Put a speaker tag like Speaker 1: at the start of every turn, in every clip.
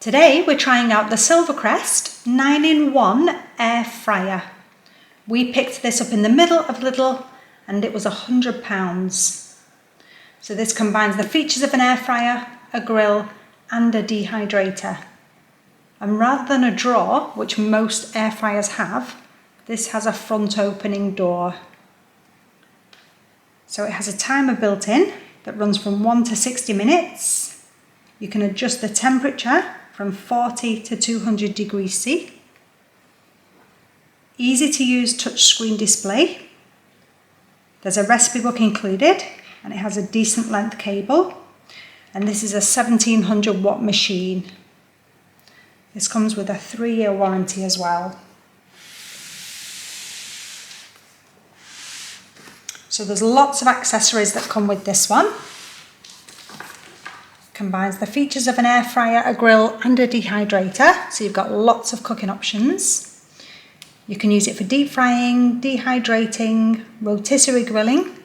Speaker 1: Today we're trying out the Silvercrest 9-in-1 air fryer. We picked this up in the middle of Lidl and it was £100. So this combines the features of an air fryer, a grill and a dehydrator. And rather than a drawer, which most air fryers have, this has a front opening door. So it has a timer built in that runs from 1 to 60 minutes. You can adjust the temperature from 40 to 200 degrees C. Easy to use touchscreen display. There's a recipe book included and it has a decent length cable. And this is a 1700 watt machine. This comes with a 3-year warranty as well. So there's lots of accessories that come with this one. Combines the features of an air fryer, a grill and a dehydrator, so you've got lots of cooking options. You can use it for deep frying, dehydrating, rotisserie grilling,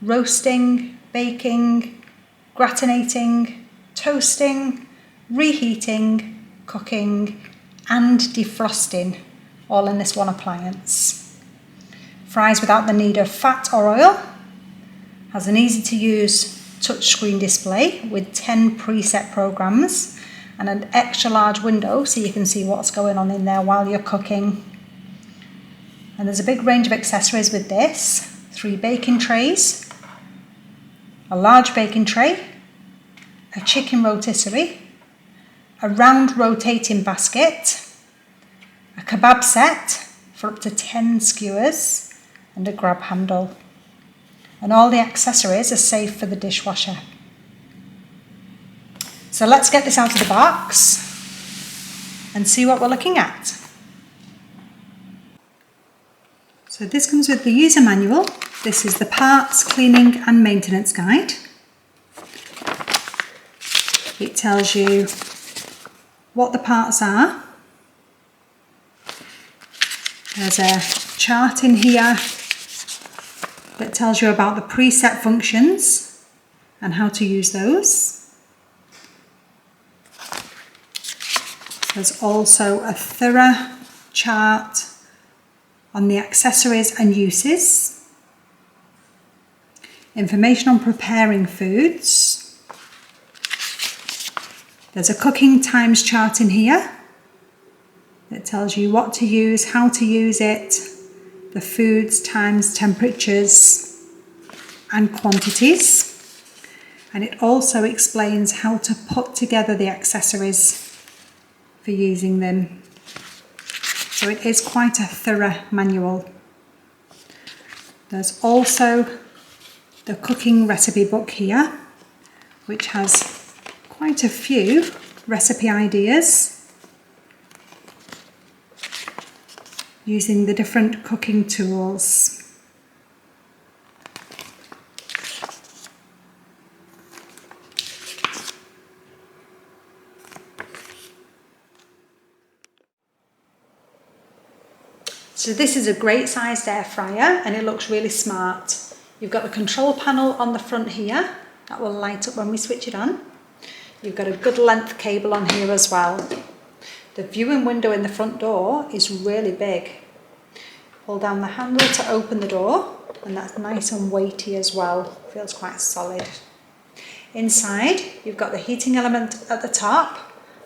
Speaker 1: roasting, baking, gratinating, toasting, reheating, cooking and defrosting, all in this one appliance. Fries without the need of fat or oil, has an easy to use touchscreen display with 10 preset programs and an extra large window so you can see what's going on in there while you're cooking. And there's a big range of accessories with this. 3 baking trays, a large baking tray, a chicken rotisserie, a round rotating basket, a kebab set for up to 10 skewers and a grab handle. And all the accessories are safe for the dishwasher. So let's get this out of the box and see what we're looking at. So this comes with the user manual. This is the parts, cleaning and maintenance guide. It tells you what the parts are. There's a chart in here that tells you about the preset functions and how to use those. There's also a thorough chart on the accessories and uses. Information on preparing foods. There's a cooking times chart in here that tells you what to use, how to use it, the foods, times, temperatures and quantities. And it also explains how to put together the accessories for using them. So it is quite a thorough manual. There's also the cooking recipe book here, which has quite a few recipe ideas using the different cooking tools. So this is a great sized air fryer and it looks really smart. You've got the control panel on the front here that will light up when we switch it on. You've got a good length cable on here as well. The viewing window in the front door is really big. Pull down the handle to open the door and that's nice and weighty as well. Feels quite solid. Inside you've got the heating element at the top,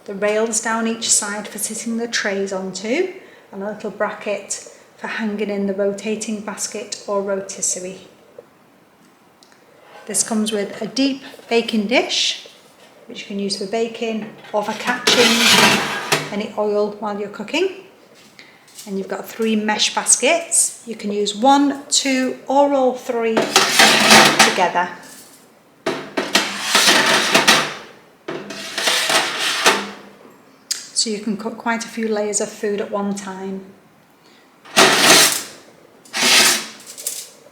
Speaker 1: the rails down each side for sitting the trays onto and a little bracket for hanging in the rotating basket or rotisserie. This comes with a deep baking dish which you can use for baking or for catching any oil while you're cooking. And you've got 3 mesh baskets. You can use 1, 2 or all 3 together. So you can cook quite a few layers of food at one time.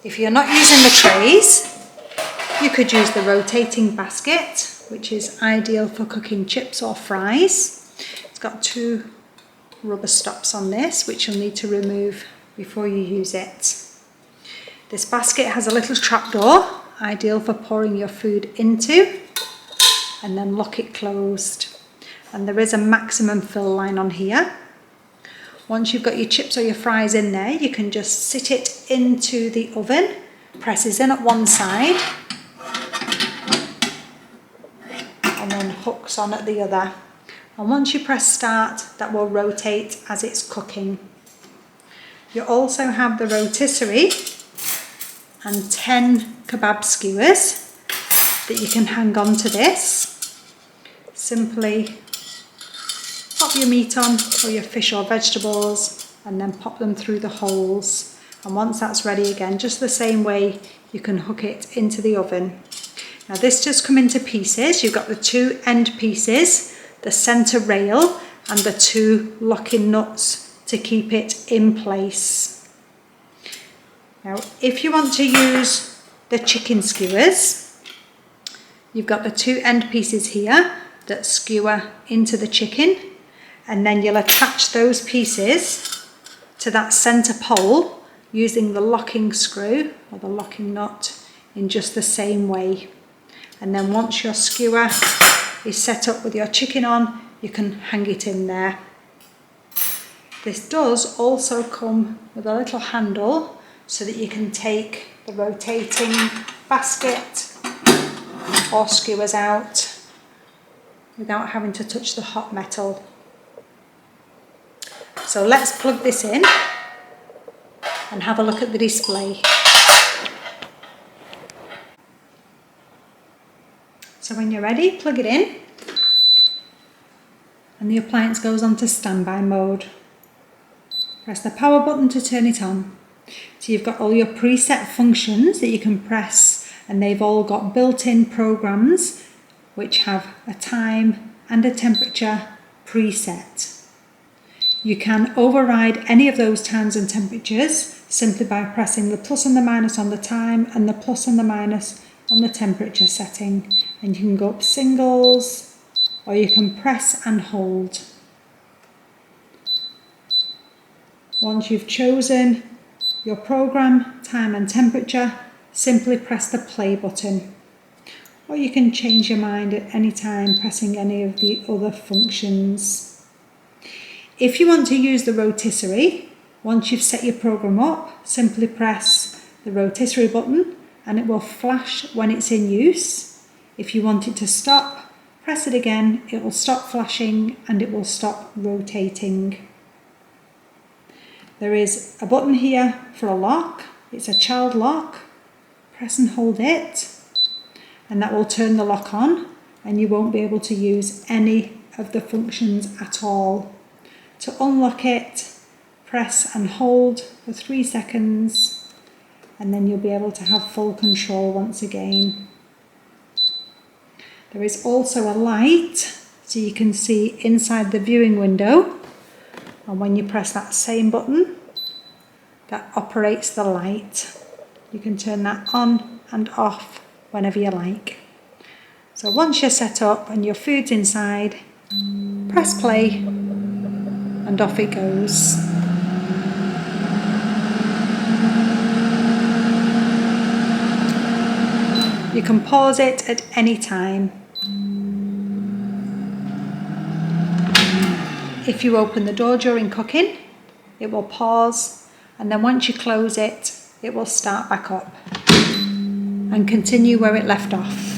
Speaker 1: If you're not using the trays, you could use the rotating basket, which is ideal for cooking chips or fries. It's got 2 rubber stops on this which you'll need to remove before you use it. This basket has a little trapdoor, ideal for pouring your food into, and then lock it closed. and there is a maximum fill line on here. Once you've got your chips or your fries in there, you can just sit it into the oven, presses in at one side, and then hooks on at the other. And once you press start, that will rotate as it's cooking. You also have the rotisserie and 10 kebab skewers that you can hang on to this. Simply pop your meat on, or your fish or vegetables, and then pop them through the holes. And once that's ready again, just the same way, you can hook it into the oven. Now this just come into pieces. You've got the two end pieces, the centre rail, and the two locking nuts to keep it in place. Now if you want to use the chicken skewers, you've got the two end pieces here that skewer into the chicken, and then you'll attach those pieces to that centre pole using the locking screw or the locking nut in just the same way. And then once your skewer is set up with your chicken on, you can hang it in there. This does also come with a little handle so that you can take the rotating basket or skewers out without having to touch the hot metal. So let's plug this in and have a look at the display. So when you're ready, plug it in and the appliance goes on to standby mode. Press the power button to turn it on. So you've got all your preset functions that you can press, and they've all got built-in programs which have a time and a temperature preset. You can override any of those times and temperatures simply by pressing the plus and the minus on the time and the plus and the minus on the temperature setting. And you can go up singles, or you can press and hold. Once you've chosen your program, time and temperature, simply press the play button. Or you can change your mind at any time pressing any of the other functions. If you want to use the rotisserie, once you've set your program up, simply press the rotisserie button and it will flash when it's in use. If you want it to stop, press it again, it will stop flashing and it will stop rotating. There is a button here for a lock. It's a child lock. Press and hold it and that will turn the lock on, and you won't be able to use any of the functions at all. To unlock it, press and hold for 3 seconds, and then you'll be able to have full control once again. There is also a light, so you can see inside the viewing window, and when you press that same button, that operates the light. You can turn that on and off whenever you like. So once you're set up and your food's inside, press play and off it goes. You can pause it at any time. If you open the door during cooking, it will pause, and then once you close it, it will start back up and continue where it left off.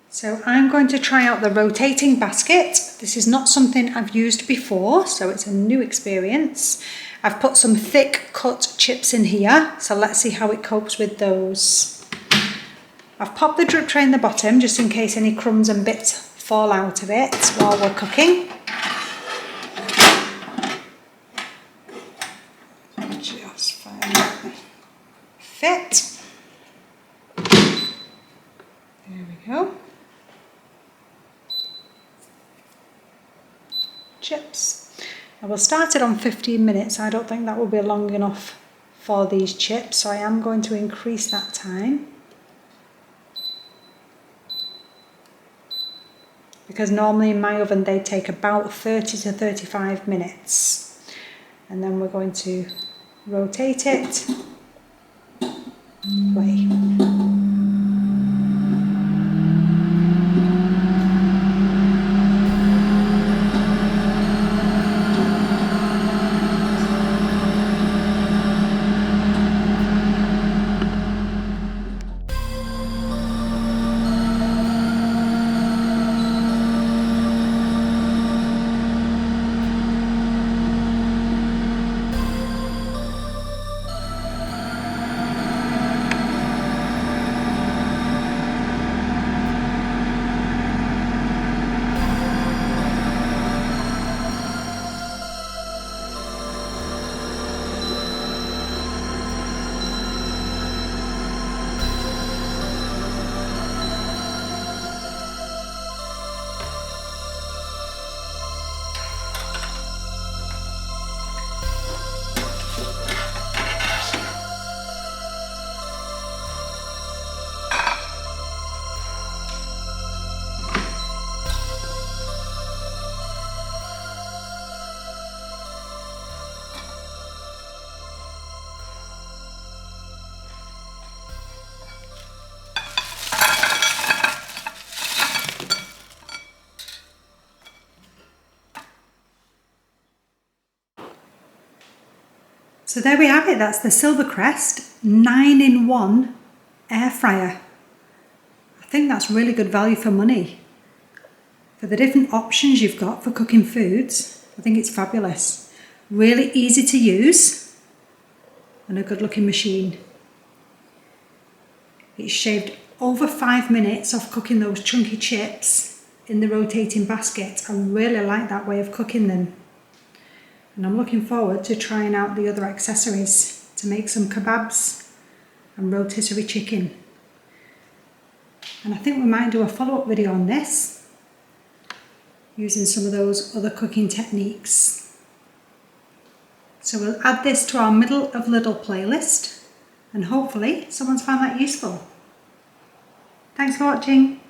Speaker 1: So I'm going to try out the rotating basket. This is not something I've used before, so it's a new experience. I've put some thick cut chips in here, so let's see how it copes with those. I've popped the drip tray in the bottom just in case any crumbs and bits fall out of it while we're cooking. Just find that fit. There we go. Chips. I will start it on 15 minutes. I don't think that will be long enough for these chips, so I am going to increase that time. because normally in my oven they take about 30 to 35 minutes. And then we're going to rotate it, play. So there we have it, that's the Silvercrest 9-in-1 air fryer. I think that's really good value for money. For the different options you've got for cooking foods, I think it's fabulous. Really easy to use and a good looking machine. It's shaved over 5 minutes off cooking those chunky chips in the rotating basket. I really like that way of cooking them. And I'm looking forward to trying out the other accessories to make some kebabs and rotisserie chicken. And I think we might do a follow-up video on this, using some of those other cooking techniques. So we'll add this to our middle of Lidl playlist, and hopefully someone's found that useful. Thanks for watching.